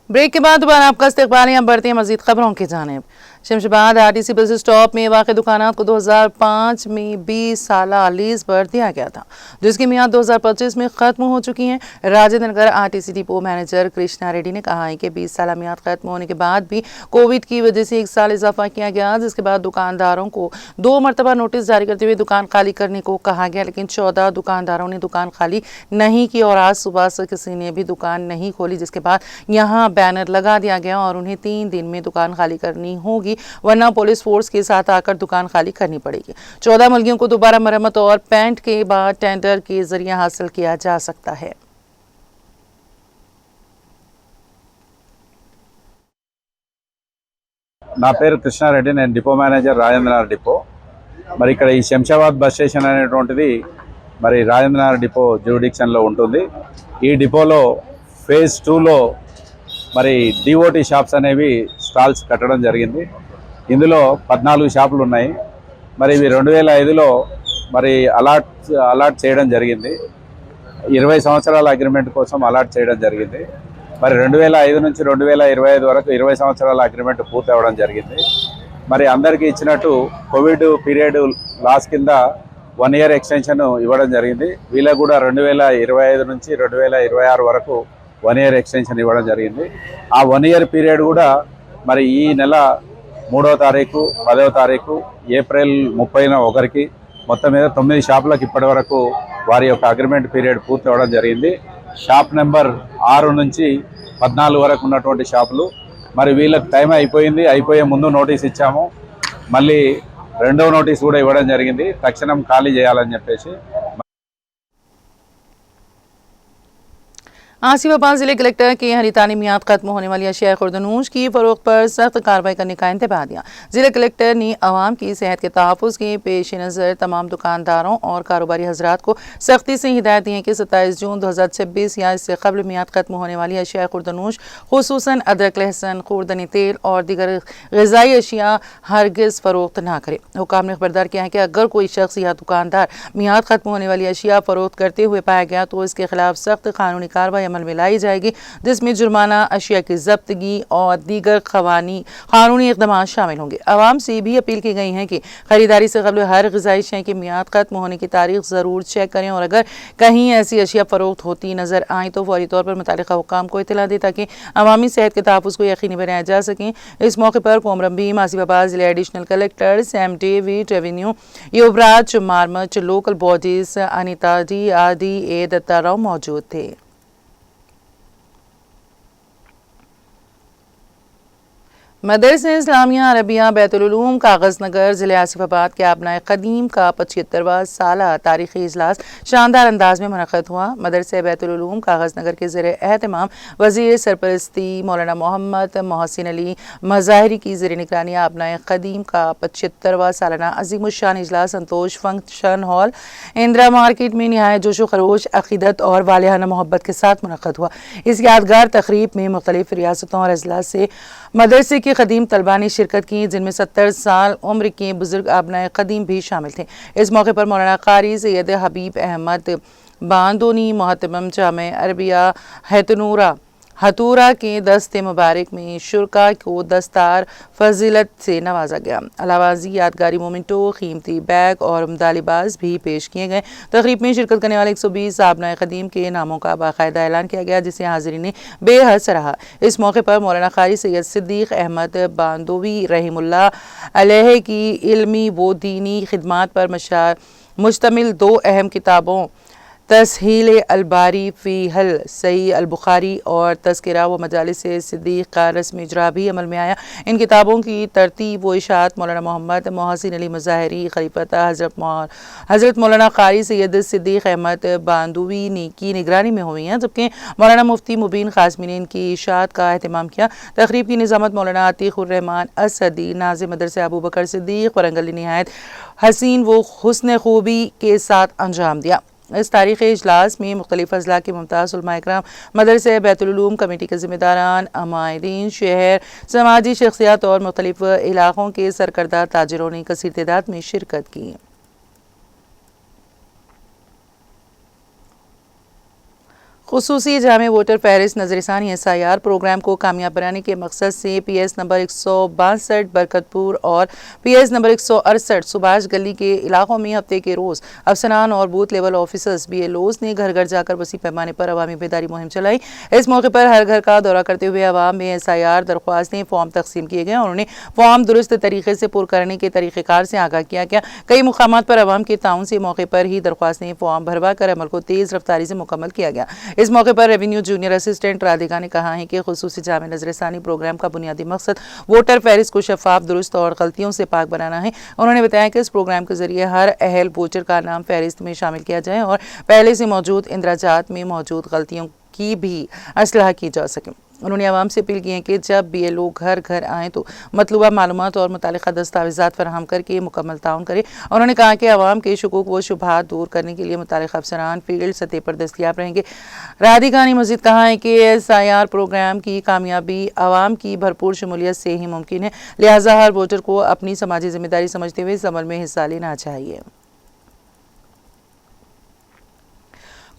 Break के बाद दोबारा आपका इस्तकबाल। यहाँ बढ़ती है मजीद खबरों की जानिब। शमशाबाद आरटीसी बस स्टॉप में वाक़ दुकानात को 2005 में 20 साला लीज पर दिया गया था, जिसकी मियाद 2025 में ख़त्म हो चुकी है। Rajendra Nagar RTC depot manager Krishna Reddy ने कहा है कि 20 साला मियाद ख़त्म होने के बाद भी कोविड की वजह से 1 साल इजाफा किया गया, जिसके बाद दुकानदारों को 2 मरतबा नोटिस जारी करते हुए दुकान खाली करने को कहा गया, लेकिन 14 दुकानदारों ने दुकान खाली नहीं की और आज सुबह से किसी ने भी दुकान नहीं खोली, जिसके बाद यहाँ बैनर लगा दिया गया और उन्हें 3 दिन में दुकान खाली करनी होगी, वरना पुलिस फोर्स के साथ आकर दुकान खाली करनी पड़ेगी। 14 मुल्कियों को दोबारा मरम्मत और पेंट के बाद टेंडर के जरिए हासिल किया जा सकता है। నా పేరు కృష్ణారెడ్డి, నేను డిపో మేనేజర్ రాజేంద్రనగర్ డిపో. మరి ఇక్కడ ఈ శంషాబాద్ బస్ స్టేషన్ అనేటువంటిది మరి రాజేంద్రనగర్ డిపో జ్యూరిడిక్షన్లో ఉంటుంది. ఈ డిపోలో ఫేజ్ 2లో మరి డిఓటి షాప్స్ అనేవి స్టాల్స్ కట్టడం జరిగింది. ఇందులో 14 షాపులు ఉన్నాయి. మరి ఇవి 2005లో మరి అలాట్ చేయడం జరిగింది. 20 సంవత్సరాల అగ్రిమెంట్ కోసం అలాట్ చేయడం జరిగింది. మరి 2005 నుంచి 2025 వరకు 20 సంవత్సరాల అగ్రిమెంట్ పూర్తి అవ్వడం జరిగింది. మరి అందరికీ ఇచ్చినట్టు కోవిడ్ పీరియడ్ లాస్ కింద 1 ఇయర్ ఎక్స్టెన్షన్ ఇవ్వడం జరిగింది. వీళ్ళకు కూడా 2025 నుంచి 2026 వరకు 1 ఇయర్ ఎక్స్టెన్షన్ ఇవ్వడం జరిగింది. ఆ 1 ఇయర్ పీరియడ్ కూడా మరి ఈ నెల 3వ తారీఖు, 10వ తారీఖు, ఏప్రిల్ 30న ఒకరికి, మొత్తం మీద 9 షాపులకు ఇప్పటి వరకు వారి యొక్క అగ్రిమెంట్ పీరియడ్ పూర్తి అవ్వడం జరిగింది. షాప్ నెంబర్ 6 నుంచి 14 వరకు ఉన్నటువంటి షాపులు మరి వీళ్ళకి టైం అయిపోయింది. అయిపోయే ముందు నోటీస్ ఇచ్చాము. మళ్ళీ రెండవ నోటీస్ కూడా ఇవ్వడం జరిగింది, తక్షణం ఖాళీ చేయాలని చెప్పేసి. आसिफाबाद जिले कलेक्टर के हरितानी मियाद खत्म होने वाली अशिया खुर्दनूश की फरोख्त पर सख्त कार्रवाई करने का इंतबाह दिया। जिला कलेक्टर ने अवाम की सेहत के तहफ़्फ़ुज़ के पेश नज़र तमाम दुकानदारों और कारोबारी हजरात को सख्ती से हिदायत दी है कि 27 जून 2026 या इससे कबल मियाद खत्म होने वाली अशिया खुर्दनूश खुसूसन अदरक, लहसुन, खुर्दनी तेल और दीगर ग़िज़ाई अशिया हरगिज़ फ़रोख्त ना करे। हुकाम ने खबरदार किया है कि अगर कोई शख्स या दुकानदार मियाद खत्म होने वाली अशिया फ़रोख्त करते हुए पाया गया तो इसके खिलाफ सख्त कानूनी कार्रवाई अमल में लाई जाएगी, जिसमें जुर्माना, अशिया की जब्तगी और दीगर कानूनी इक़दाम शामिल होंगे। आवाम से भी अपील की गई है कि खरीदारी से कबल हर ग़िज़ाई शय की मियाद खत्म होने की तारीख ज़रूर चेक करें और अगर कहीं ऐसी अशिया फ़रोख्त होती नज़र आए तो फौरी तौर पर मुतालिका हुकाम को इत्तला दें ताकि अवामी सेहत के तहफ़्फ़ुज़ को यकीनी बनाया जा सकें। इस मौके पर कोमरम भीम, आसिफाबाद जिले additional collector Sam David, revenue Yuvraj Maramach, local bodies Anita D आदि ए दत्ता राव मौजूद थे। मदरसा इस्लामिया अरबिया बैतुल उलूम कागज़ नगर ज़िले आसिफाबाद के अपनाए क़दीम का 75वां साला तारीख़ी इजलास शानदार अंदाज में मुनक़्क़द हुआ। मदरसा बैतुल उलूम कागज़ नगर के ज़ेर एहतमाम वज़ीर सरपरस्ती मौलाना मोहम्मद मोहसिन अली मज़ाहिरी की ज़ेर निगरानी अपनाए क़दीम का 75वां सालाना अज़ीमुश्शान इजलास संतोष फंक्शन हॉल इंदिरा मार्केट में नहायत जोशो खरोश, अक़ीदत और वालिहाना मोहब्बत के साथ मुनक़्क़द हुआ। इस यादगार तक़रीब में मुख्तलिफ़ रियासतों और अजला से मदरसे के क़दीम तलबा ने शिरकत की, जिनमें 70 साल उम्र के बुजुर्ग अबनाए क़दीम भी शामिल थे। इस मौके पर मौलाना क़ारी सैयद हबीब अहमद बांदोनी मोहतरम जामे अरबिया हतूरा के दस्ते मुबारक में शुरका को दस्तार फजीलत से नवाजा गया। अलावाजी यादगारी मोमेंटो, कीमती बैग और उम्दा लिबास भी पेश किए गए। तकरीब में शिरकत करने वाले 120 अबनाए क़दीम के नामों का बाकायदा ऐलान किया गया, जिसे हाज़रीन ने बेहद सराहा। इस मौके पर मौलाना क़ारी सैयद सिद्दीक़ अहमद बांदोवी रहमुल्लाह अलैह की इल्मी व दीनी खिदमात पर मुश्तमिल 2 अहम किताबों तस्हील अलबारी फ़ी हल सही अल बुखारी और तज़किरा व मजालिस सिद्दीक़ का रस्मी इजरा भी अमल में आया। इन किताबों की तरतीब व इशाअत मौलाना मोहम्मद मोहसिन अली मज़ाहिरी खलीफता हज़रत मौलाना क़ारी सैयद सिद्दीक़ अहमद बांदोवी की निगरानी में हुई हैं, जबकि मौलाना मुफ्ती मुबीन क़ासिमी ने इनकी इशाअत का अहतमाम किया। तक़रीब की निज़ामत मौलाना अतीक़ुर्रहमान असदी, नाज़िम मदरसा अबू बकर सिद्दीक़ वरंगल ने नहायत हसीन व हुस्न खूबी के साथ अंजाम दिया। इस तारीख़ी इजलास में मुख्तलिफ़ अज़ला के मुमताज़ उलमा इकराम, मदरसा बैतुल उलूम कमेटी के ज़िम्मेदारान, अमायदीन, शहर, समाजी शख्सियात और मुख्तलिफ़ इलाक़ों के सरकर्दा ताजिरों ने कसीर तादाद में शिरकत की। खुसूसी जामे वोटर फहरिस्त नजरसानी SIR प्रोग्राम को कामयाब बनाने के मकसद से PS नंबर 162 बरकतपुर और PS नंबर 168 सुभाष गली के इलाकों में हफ्ते के रोज अफसरान और बूथ लेवल ऑफिसर्स BLOs ने घर घर जाकर वसी पैमाने पर अवामी बेदारी मुहिम चलाई। इस मौके पर हर घर का दौरा करते हुए अवाम में SIR दरख्वास्तें फॉर्म तकसीम किए गए और उन्हें फॉर्म दुरुस्त तरीके से पुर करने के तरीक़ेकार से आगाह किया गया। कई मुकामात पर अवाम के ताउन से मौके पर ही दरख्वास्तें फॉर्म भरवा कर अमल को तेज रफ्तारी से मुकम्मल किया गया। इस मौके पर रेवेन्यू जूनियर असिस्टेंट राधिका ने कहा है कि खुसूसी जामे नजरसानी प्रोग्राम का बुनियादी मकसद वोटर फहरिस्त को शफाफ, दुरुस्त और गलतियों से पाक बनाना है। उन्होंने बताया कि इस प्रोग्राम के जरिए हर अहल वोटर का नाम फहरिस्त में शामिल किया जाए और पहले से मौजूद इंदराजात में मौजूद गलतियों की भी असलाह की जा सके। उन्होंने आवाम से अपील की है कि जब BLO घर घर आएँ तो मतलूबा मालूमात और मुतालिका दस्तावेज़ात फराहम करके मुकम्मल ताउन करें। उन्होंने कहा कि आवाम के शुकूक व शुबहात दूर करने के लिए मुतालिका अफसरान फील्ड सतह पर दस्तियाब रहेंगे। राधिका ने मज़ीद कहा है कि SIR प्रोग्राम की कामयाबी आवाम की भरपूर शमूलियत से ही मुमकिन है, लिहाजा हर वोटर को अपनी समाजी जिम्मेदारी समझते हुए इस अमल में हिस्सा लेना चाहिए।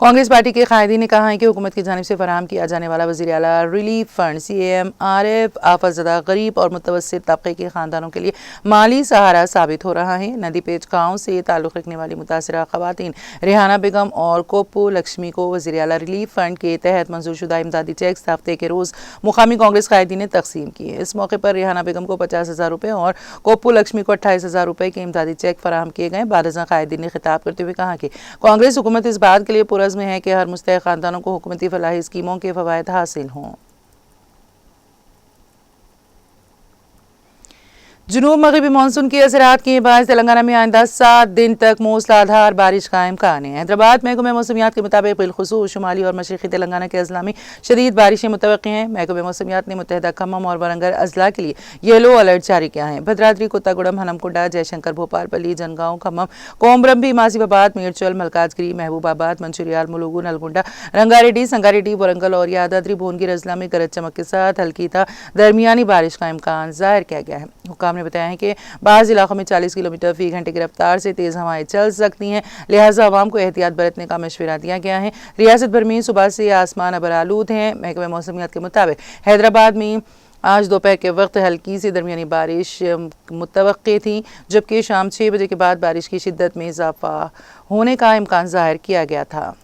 कांग्रेस पार्टी के कायदीन ने कहा है कि हुकूमत की जानिब से फराहम किया जाने वाला वज़ीर आला रिलीफ फंड CAMRF आफतज़दा गरीब और मुतवस्सित तबके के ख़ानदानों के लिए माली सहारा साबित हो रहा है। नदी पेच गाँव से ताल्लुक़ रखने वाली मुतासरा ख़वातीन रेहाना बेगम और कोप्पू लक्ष्मी को वज़ीर आला रिलीफ फंड के तहत मंजूर शुदा इमदादी चेक्स हफ्ते के रोज़ मुकामी कांग्रेस कायदीन ने तकसीम किए। इस मौके पर रेहाना बेगम को 50,000 रुपये और कोप्पू लक्ष्मी को 28,000 रुपये के इमदादी चेक फराहम किए गए। बादशाह कायदीन ने खिताब करते हुए कहा कि कांग्रेस हुकूमत इस बात के लिए में है कि हर मुस्तहिक खानदानों को हुकूमती फलाही स्कीमों के फवायद हासिल हों। जुनूब मगरबी मानसून के असरात के बाद तेलंगाना में आइंदा 7 दिन तक मूसलाधार बारिश का इम्कान है। हैदराबाद महकमे मौसमियात के मुताबिक बिलखुसूस शुमाली और मशरक़ी तेलंगाना के अजला में शदीद बारिशें मुतवक्की हैं। महकमे मौसमियात ने मुत्तहिदा खम्मम और वरंगल अजला के लिए येलो अलर्ट जारी किया है। भद्राद्री, कोत्तागुड़म, हनमकुंडा, जयशंकर, भोपालपल्ली, जनगांव, खम्मम, कोमरंभी, मासिफाबाद, मेरचल, मलकाजगिरी, महबूबाबाद, मंचिरियाल, मुलुगु, नलगुंडा, रंगारेड्डी, संगारेड्डी, वरंगल और यादाद्री भुवनगिर अजला में गरज चमक के साथ हल्की था दरमियानी बारिश का इम्कान जाहिर किया गया है। हुक्काम ने बताया है कि बाज़ इलाकों में 40 किलोमीटर फी घंटे की रफ्तार से तेज हवाएं चल सकती हैं, लिहाजा अवाम को एहतियात बरतने का मशवरा दिया गया है। रियासत भर में सुबह से आसमान अबर आलूद हैं। महकमे मौसमियात के मुताबिक हैदराबाद में आज दोपहर के वक्त हल्की सी दरमियानी बारिश मुतवक्की थी, जबकि शाम 6 बजे के बाद बारिश की शिद्दत में इजाफा होने का इम्कान जाहिर किया गया था।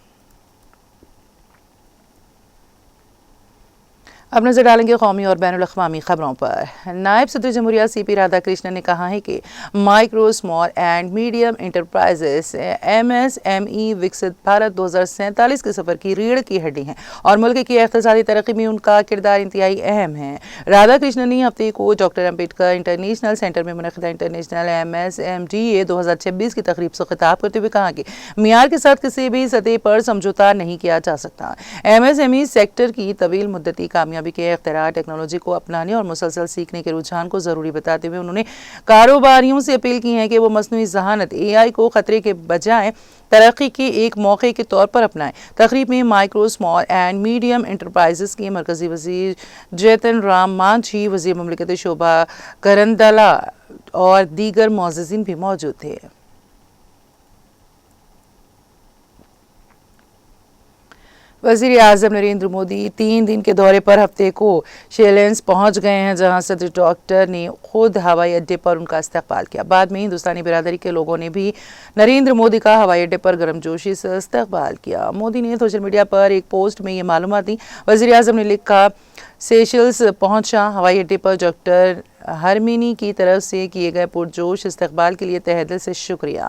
अब नजर डालेंगे कौमी और बैनुल अक़वामी खबरों पर। नायब सदर जमहूरिया CP राधाकृष्णन ने कहा है कि micro, small and medium enterprises MSME विकसित भारत 2047 के सफर की रीढ़ की हड्डी हैं और मुल्क की इक़्तिसादी तरक्की में उनका किरदार इंतहाई अहम है। राधाकृष्णन ने हफ्ते को डॉक्टर अम्बेडकर इंटरनेशनल सेंटर में मुनक़िदा इंटरनेशनल MSMDA 2026 की तकरीब से खिताब करते हुए कहा कि मियार के साथ किसी भी सतह पर समझौता नहीं किया जा सकता। MSME सेक्टर की तवील मुद्दती कामयाबी के इख्तियार, टेक्नोलॉजी को अपनाने और मुसलसल सीखने के रुझान को जरूरी बताते हुए उन्होंने कारोबारियों से अपील की है कि वो मसनूई ज़हानत AI को खतरे के बजाय तरक्की के एक मौके के तौर पर अपनाएं। तकरीब में micro, small and medium enterprises के मरकजी वजीर जैतन राम मांझी, वजीर मुमलिकत शोभा करंदला और दीगर मुअज़्ज़िज़ीन भी मौजूद थे। वज़ीर आज़म नरेंद्र मोदी 3 दिन के दौरे पर हफ्ते को शेलेंस पहुंच गए हैं, जहां सदर डॉक्टर ने खुद हवाई अड्डे पर उनका इस्तकबाल किया। बाद में हिंदुस्तानी बिरादरी के लोगों ने भी नरेंद्र मोदी का हवाई अड्डे पर गर्मजोशी से इस्तकबाल किया। मोदी ने सोशल मीडिया पर एक पोस्ट में ये मालूमात दी। वज़ीर आज़म ने लिखा, सेशल्स पहुंचा। हवाई अड्डे पर डॉक्टर हरमीनी की तरफ से किए गए पुरजोश इस्तकबाल के लिए तहे दिल से शुक्रिया।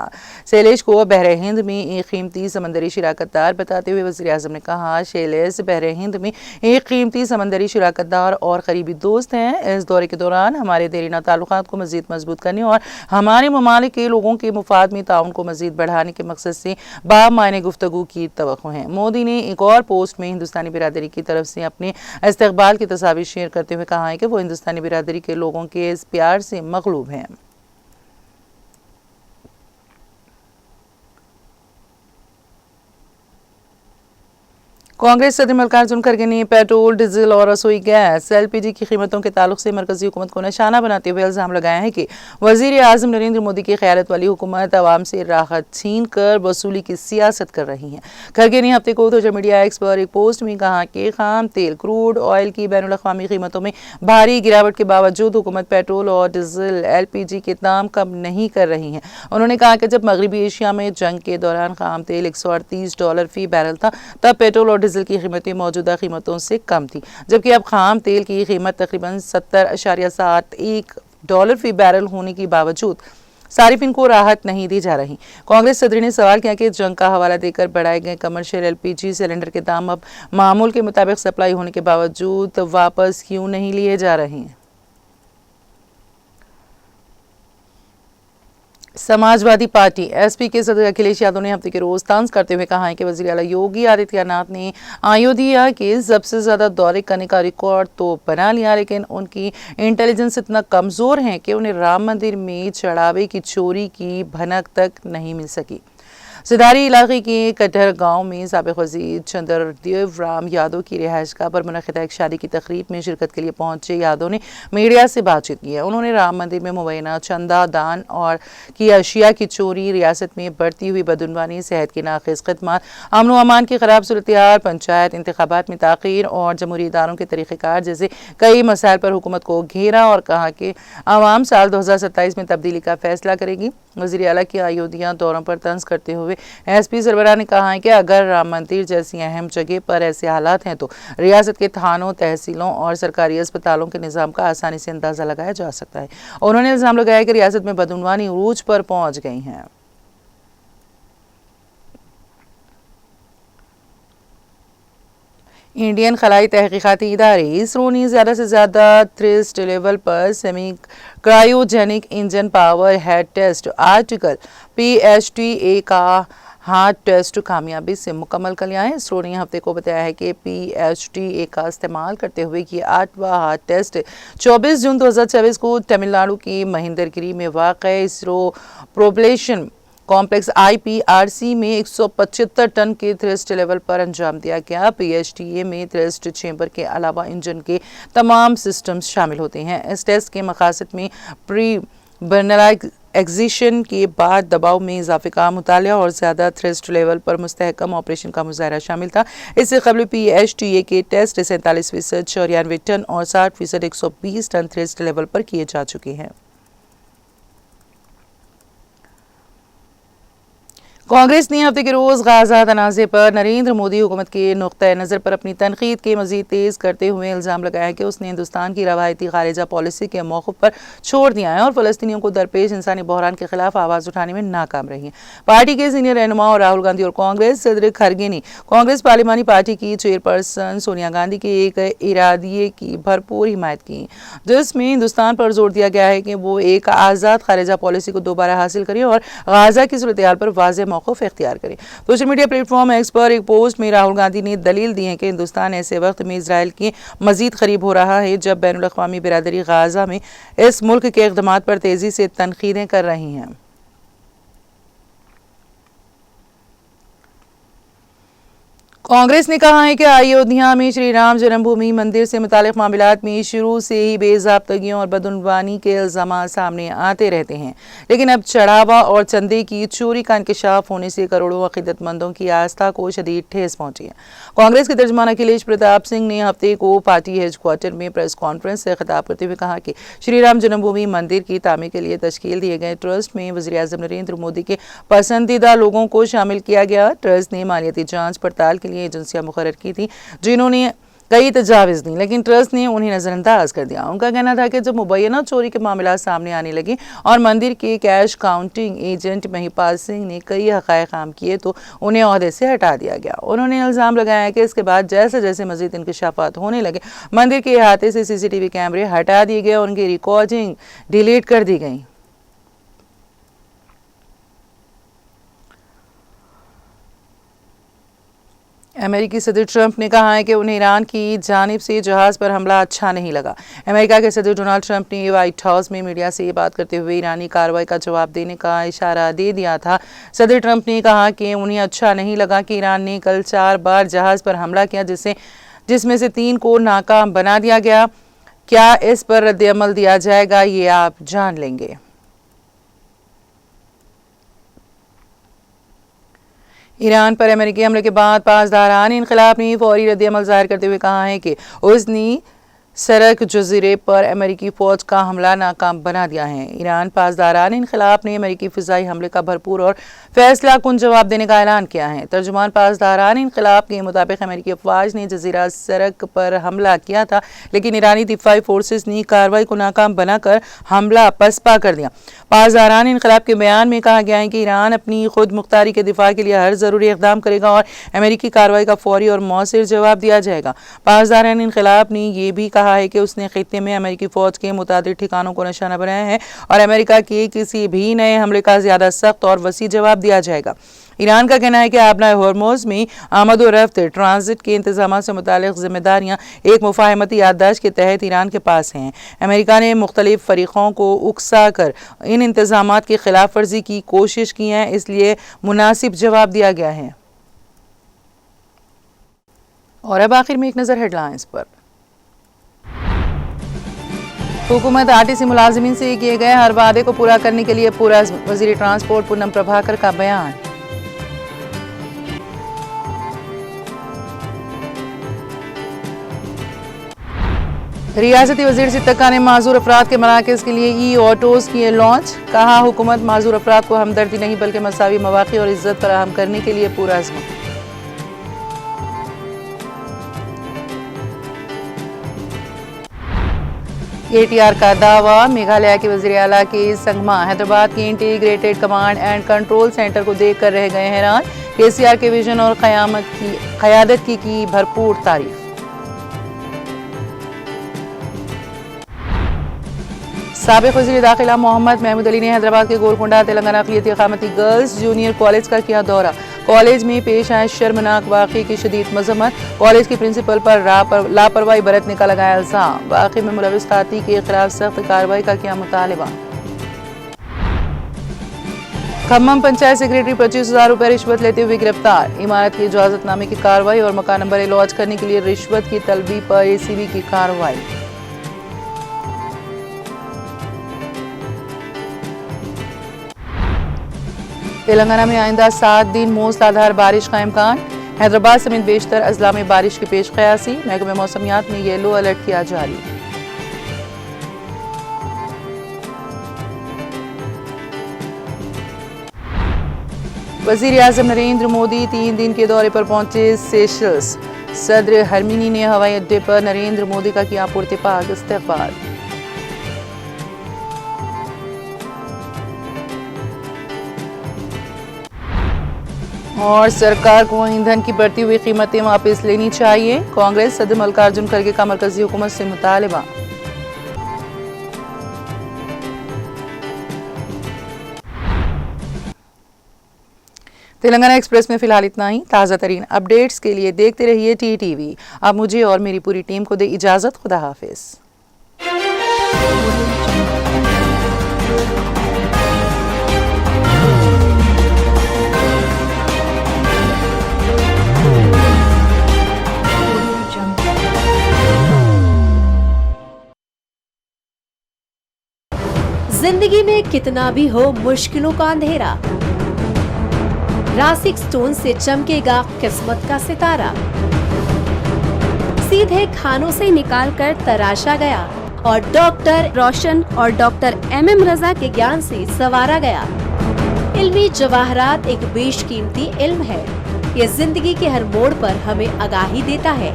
शैलेश को बहरे हिंद में एक कीमती समंदरी शराकतदार बताते हुए वज़ीर आज़म ने कहा, शैलेश बहरे हिंद में एक कीमती समंदरी शराकतदार और करीबी दोस्त हैं। इस दौरे के दौरान हमारे देरीना ताल्लुकात को मज़ीद मजबूत करने और हमारे ममालिक के लोगों के मुफाद में ताउन को मज़ीद बढ़ाने के मकसद से बामायने गुफ्तगू की तवक्को है। मोदी ने एक और पोस्ट में हिंदुस्तानी बिरादरी की तरफ से अपने इस्तकबाल की तस्वीर शेयर करते हुए कहा है कि वो हिंदुस्तानी बिरादरी के लोगों के इस प्यार से मगलूब हैं। कांग्रेस सदर मल्लिकार्जुन खड़गे ने पेट्रोल, डीजल और रसोई गैस एलपीजी की कीमतों के ताल्लुक से मरकजी हुकूमत को निशाना बनाते हुए इल्जाम लगाया है कि वजीर आजम नरेंद्र मोदी की क़यादत वाली हुकूमत आवाम से राहत छीन कर वसूली की सियासत कर रही है। खड़गे ने हफ्ते को सोशल मीडिया एक्स पर एक पोस्ट में कहा कि खाम तेल, क्रूड ऑयल की बैनुल अक़वामी कीमतों में भारी गिरावट के बावजूद हुकूमत पेट्रोल और डीजल एलपीजी के दाम कम नहीं कर रही है। उन्होंने कहा कि जब मगरबी एशिया में जंग के दौरान खाम तेल $138 फी बैरल था, तब पेट्रोल और डीजल की कीमतें मौजूदा कीमतों से कम थी, जबकि अब खाम तेल की कीमत तकरीबन $70.71 फी बैरल होने के बावजूद सारिफिन को राहत नहीं दी जा रही। कांग्रेस सदर ने सवाल किया कि जंग का हवाला देकर बढ़ाए गए कमर्शियल एलपीजी सिलेंडर के दाम अब मामूल के मुताबिक सप्लाई होने के बावजूद वापस क्यों नहीं लिए जा रहे हैं। समाजवादी पार्टी एसपी के सदर अखिलेश यादव ने हफ्ते के रोज तंज करते हुए कहा है कि वज़ीर आला योगी आदित्यनाथ ने अयोध्या के सबसे ज्यादा दौरे करने का रिकॉर्ड तो बना लिया, लेकिन उनकी इंटेलिजेंस इतना कमजोर है कि उन्हें राम मंदिर में चढ़ावे की चोरी की भनक तक नहीं मिल सकी। सिदारी इलाके के कटहर गांव में साबिक़ वज़ीर चंद्रदेव राम यादव की रिहाइशगाह पर मुनक़िदा एक शादी की तकरीब में शिरकत के लिए पहुंचे यादव ने मीडिया से बातचीत की है। उन्होंने राम मंदिर में मुबैना चंदा दान और की अशिया की चोरी, रियासत में बढ़ती हुई बदउनवानी, सेहत की नाक़िस खिदमत, अमन व अमान की खराब सूरत-ए-हाल, पंचायत इंतखाबात में ताख़ीर और जमहूरी इदारों के तरीक़ेकार जैसे कई मसाइल पर हुकूमत को घेरा और कहा कि आवाम साल 2027 में तब्दीली का फैसला करेगी। वज़ीर आला के अयोध्या दौरों पर तंज करते हुए एसपी सरबराह ने कहा है कि अगर राम मंदिर जैसी अहम जगह पर ऐसे हालात हैं तो रियासत के थानों, तहसीलों और सरकारी अस्पतालों के निज़ाम का आसानी से अंदाजा लगाया जा सकता है। उन्होंने इल्जाम लगाया कि रियासत में बदउनवानी उरूज पर पहुंच गई है। इंडियन खलाई तहकीकाती इदारे इसरो ने ज़्यादा से ज़्यादा थ्रस्ट लेवल पर semi cryogenic engine power head test article PHTA का हार्ट टेस्ट कामयाबी से मुकम्मल कर लिया है। इसरो ने हफ्ते को बताया है कि PHTA का इस्तेमाल करते हुए कि 8वां हार्ट टेस्ट 24 जून 2024 को तमिलनाडु के महेंद्रगिरी में वाक़ इसरो प्रोबेशन कॉम्प्लेक्स IPRC में 175 टन के थ्रस्ट लेवल पर अंजाम दिया गया। PHTA में थ्रस्ट चेंबर के अलावा इंजन के तमाम सिस्टम्स शामिल होते हैं। इस टेस्ट के मकासद में प्री बर्नर एग्जिशन के बाद दबाव में इजाफे का मुतालिया और ज़्यादा थ्रस्ट लेवल पर मुस्तहकम ऑपरेशन का मुजाहरा शामिल था। इससे कबल PHTA के टेस्ट 47% 94 टन और 60% 120 टन थ्रस्ट लेवल पर किए जा चुके हैं। कांग्रेस ने हफ्ते के रोज गाजा तनाज़े पर नरेंद्र मोदी हुकूमत के नुक्ता नज़र पर अपनी तनकीद के मजीद तेज़ करते हुए इल्ज़ाम लगाया कि उसने हिंदुस्तान की रवायती खारिजा पॉलिसी के मौक़िफ़ पर छोड़ दिया है और फ़लस्तीनियों को दरपेश इंसानी बहरान के खिलाफ आवाज़ उठाने में नाकाम रही है। पार्टी के सीनियर रहनुमा और राहुल गांधी और कांग्रेस सदर खड़गे ने कांग्रेस पार्लिमानी पार्टी की चेयरपर्सन सोनिया गांधी के एक इरादे की भरपूर हिमायत की, जिसमें हिंदुस्तान पर जोर दिया गया है कि वो एक आज़ाद खारिजा पॉलिसी को दोबारा हासिल करे और गाजा की सूरत-ए-हाल पर वाज़ेह मौक़िफ़ इख्तियार करें। सोशल मीडिया प्लेटफॉर्म एक्स पर एक पोस्ट में राहुल गांधी ने दलील दी है कि हिंदुस्तान ऐसे वक्त में इजराइल के मजीद करीब हो रहा है जब बैनुल अक़वामी बिरादरी गाजा में इस मुल्क के इक़दामात पर तेजी से तनकीदें कर रही हैं। कांग्रेस ने कहा है कि अयोध्या में श्री राम जन्मभूमि मंदिर से मुतालिक मामलात में शुरू से ही बेज़ाब्तगियों और बदउनवानी के इल्ज़ाम सामने आते रहते हैं, लेकिन अब चढ़ावा और चंदे की चोरी का इंकशाफ होने से करोड़ों अक़ीदतमंदों की आस्था को शदीद ठेस पहुंची है। कांग्रेस के तर्जुमान अखिलेश प्रताप सिंह ने हफ्ते को पार्टी हेडक्वार्टर में प्रेस कॉन्फ्रेंस से खिताब करते हुए कहा कि श्री राम जन्मभूमि मंदिर की तामीर के लिए तश्कील दिए गए ट्रस्ट में वज़ीर आज़म नरेंद्र मोदी के पसंदीदा लोगों को शामिल किया गया। ट्रस्ट ने मालियाती जाँच पड़ताल के लिए एजेंसियां मुकर्रर की थी जिन्होंने कई तजावीज़ दी, लेकिन ट्रस्ट ने उन्हें नज़रअंदाज कर दिया। उनका कहना था कि जब मुबैना चोरी के मामला सामने आने लगे और मंदिर के cash counting agent Mahipal Singh ने कई हक़ाइक़ आम किए तो उन्हें ओहदे से हटा दिया गया। उन्होंने इल्ज़ाम लगाया कि इसके बाद जैसे जैसे मज़ीद इंकशाफात होने लगे मंदिर के अहाते से CCTV कैमरे हटा दिए गए और उनकी रिकॉर्डिंग डिलीट कर दी गई। अमेरिकी सदर ट्रंप ने कहा है कि उन्हें ईरान की जानिब से जहाज पर हमला अच्छा नहीं लगा। अमेरिका के सदर डोनाल्ड ट्रंप ने व्हाइट हाउस में मीडिया से ये बात करते हुए ईरानी कार्रवाई का जवाब देने का इशारा दे दिया था। सदर ट्रंप ने कहा कि उन्हें अच्छा नहीं लगा कि ईरान ने कल 4 बार जहाज पर हमला किया, जिसमें से 3 को नाकाम बना दिया गया। क्या इस पर रद्द-ए-अमल दिया जाएगा, ये आप जान लेंगे। ईरान पर अमेरिकी हमले के बाद पासदारान इनकलाब ने फौरी रद्द-ए-अमल जाहिर करते हुए कहा है कि उसने सरक जजीरे पर अमेरिकी फौज का हमला नाकाम बना दिया है। ईरान पासदारान इनकलाब ने अमेरिकी फिजाई हमले का भरपूर और फैसला कुन जवाब देने का ऐलान किया है। तर्जुमान पासदारान इनकलाब के मुताबिक अमेरिकी अफवाज ने जजीरा सरक पर हमला किया था, लेकिन ईरानी दिफाई फोर्सेस ने कार्रवाई को नाकाम बनाकर हमला पसपा कर दिया। पासदारान इनकलाब के बयान में कहा गया है कि ईरान अपनी खुद मुख्तारी के दिफा के लिए हर जरूरी इकदाम करेगा और अमेरिकी कार्रवाई का फौरी और मौसर जवाब दिया जाएगा। पासदारान इनकलाब ने यह भी कहा है कि उसने खित्ते में अमेरिकी फौज के मुतादिद ठिकानों को निशाना बनाया है और अमेरिका के किसी भी नए हमले का ज्यादा सख्त और वसी जवाब दिया जाएगा। ईरान का कहना है कि आबना होर्मुज में आमद और रफ्त ट्रांजिट के इंतजाम से मुतालिक जिम्मेदारियां एक मुफाहमती याददाश्त के तहत ईरान के पास हैं। अमेरिका ने मुख्तलिफ फरीकों को उकसा कर इन इंतजामात की खिलाफ वर्जी की कोशिश की है, इसलिए मुनासिब जवाब दिया गया है। और अब आखिर में एक नजर हेडलाइंस पर। हुकूमत आरटीसी मुलाजिमीन से किए गए हर वादे को पूरा करने के लिए पूरा। वजीर ट्रांसपोर्ट पूनम प्रभाकर का बयान। रियासती वजीर सिद्दीक़ा ने माजूर अफराद के मराकज़ के लिए ई ऑटोज़ किए लॉन्च। कहा हुकूमत माजूर अफराद को हमदर्दी नहीं बल्कि मसावी मौक़े और इज्जत फराहम करने के लिए पूरा अज़्म। ATR का दावा। मेघालय के वज़ीर आला के संगमा हैदराबाद के integrated command and control centre को देखकर रह गए हैरान। KCR के विजन और क़यादत की भरपूर तारीफ। साबिक़ वज़ीर दाखिला मोहम्मद महमूद अली ने हैदराबाद के गोलकोंडा तेलंगाना अक़लियती अक़ामती गर्ल्स जूनियर कॉलेज का किया दौरा। कॉलेज में पेश आए शर्मनाक वाक़े की शदीद मज़म्मत। कॉलेज की प्रिंसिपल पर लापरवाही बरतने का लगाया इल्ज़ाम। वाक़े में मुलविस खाती के खिलाफ सख्त कार्रवाई का किया मुतालबा। खम्मम पंचायत सेक्रेटरी 25,000 रुपये रिश्वत लेते हुए गिरफ्तार। इमारत के इजाजतनामे की कार्रवाई और मकान नंबर लॉन्च करने के लिए रिश्वत की तलबी पर ACB की कार्रवाई। तेलंगाना में आइंदा 7 दिन मूसलाधार बारिश का इम्कान। हैदराबाद समेत बेशतर अजला में बारिश की पेश क़यासी। महकमे मौसमियात ने येलो अलर्ट किया जारी। वज़ीर आज़म नरेंद्र मोदी 3 दिन के दौरे पर पहुंचे सेशल्स। सदर हरमीनी ने हवाई अड्डे पर नरेंद्र मोदी का किया पुरतपाक इस्तकबाल। और सरकार को ईंधन की बढ़ती हुई कीमतें वापस लेनी चाहिए। कांग्रेस सदर मल्लिकार्जुन खड़गे का मरकजी हुकूमत से मुतालबा। तेलंगाना एक्सप्रेस में फिलहाल इतना ही। ताज़ा तरीन अपडेट्स के लिए देखते रहिए TTV। अब मुझे और मेरी पूरी टीम को दे इजाज़त। खुदा हाफिज। जिंदगी में कितना भी हो मुश्किलों का अंधेरा, रासिक स्टोन से चमकेगा किस्मत का सितारा। सीधे खानों से निकाल कर तराशा गया और डॉक्टर रोशन और डॉक्टर MM रजा के ज्ञान से संवारा गया। इल्मी जवाहरात एक बेशकीमती इल्म है। ये जिंदगी के हर मोड़ पर हमें आगाही देता है।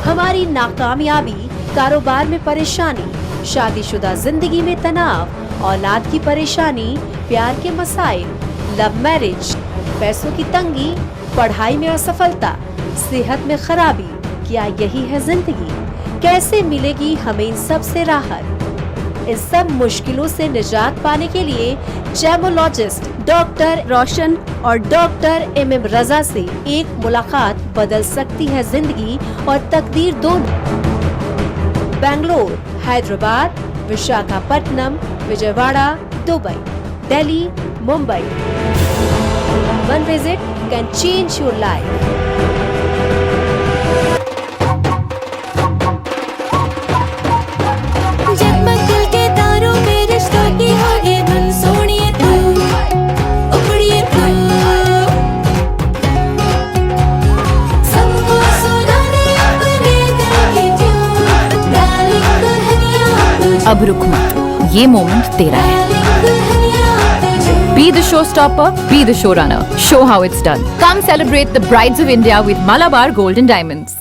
हमारी नाकामयाबी, कारोबार में परेशानी, शादीशुदा जिंदगी में तनाव, औलाद की परेशानी, प्यार के मसाइल, लव मैरिज, पैसों की तंगी, पढ़ाई में असफलता, सेहत में खराबी, क्या यही है जिंदगी? कैसे मिलेगी हमें इन सब से राहत? इन सब मुश्किलों से निजात पाने के लिए जेमोलॉजिस्ट डॉक्टर रोशन और डॉक्टर एमएम रजा से एक मुलाकात बदल सकती है जिंदगी और तकदीर दोनों। Bangalore, Hyderabad, Visakhapatnam, Vijayawada, Dubai, Delhi, Mumbai. One visit can change your life. जगमग दिल के तारों में रिश्तों की होगी धुन, सोनिए तू, उखड़िए तू, सबको सुनाने अपने दिल की ट्यून, डार्लिंग दुल्हनिया तुझे, अब रुक मत, ये मोमेंट तेरा है। डार्लिंग दुल्हनिया तुझे। Be the showstopper, be the showrunner. Show how it's done. Come celebrate the brides of India with Malabar Gold and Diamonds.